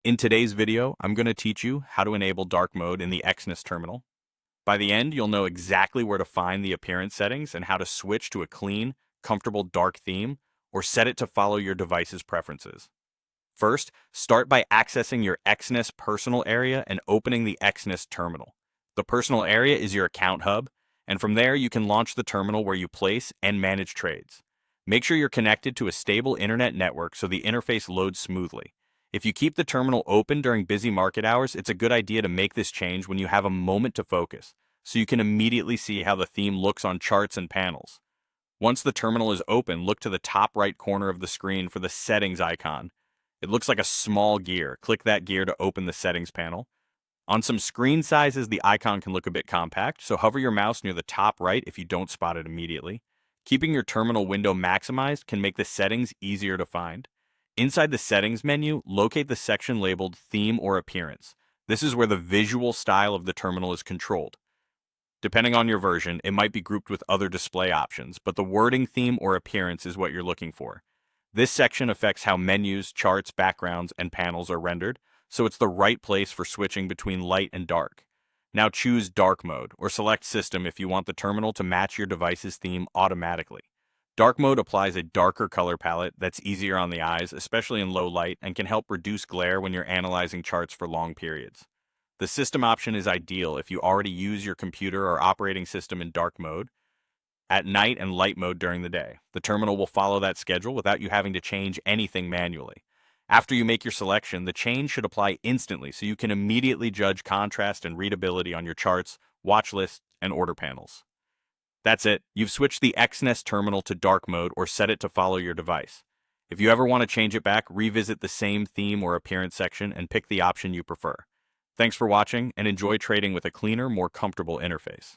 In today's video, I'm going to teach you how to enable dark mode in the Exness terminal. By the end, you'll know exactly where to find the appearance settings and how to switch to a clean, comfortable dark theme or set it to follow your device's preferences. First, start by accessing your Exness personal area and opening the Exness terminal. The personal area is your account hub, and from there you can launch the terminal where you place and manage trades. Make sure you're connected to a stable internet network so the interface loads smoothly. If you keep the terminal open during busy market hours, it's a good idea to make this change when you have a moment to focus, so you can immediately see how the theme looks on charts and panels. Once the terminal is open, look to the top right corner of the screen for the settings icon. It looks like a small gear. Click that gear to open the settings panel. On some screen sizes, the icon can look a bit compact, so hover your mouse near the top right if you don't spot it immediately. Keeping your terminal window maximized can make the settings easier to find. Inside the settings menu, locate the section labeled Theme or Appearance. This is where the visual style of the terminal is controlled. Depending on your version, it might be grouped with other display options, but the wording theme or appearance is what you're looking for. This section affects how menus, charts, backgrounds, and panels are rendered, so it's the right place for switching between light and dark. Now choose Dark Mode, or select System if you want the terminal to match your device's theme automatically. Dark Mode applies a darker color palette that's easier on the eyes, especially in low light, and can help reduce glare when you're analyzing charts for long periods. The system option is ideal if you already use your computer or operating system in dark mode at night and light mode during the day. The terminal will follow that schedule without you having to change anything manually. After you make your selection, the change should apply instantly so you can immediately judge contrast and readability on your charts, watch lists, and order panels. That's it. You've switched the Exness terminal to dark mode or set it to follow your device. If you ever want to change it back, revisit the same theme or appearance section and pick the option you prefer. Thanks for watching, and enjoy trading with a cleaner, more comfortable interface.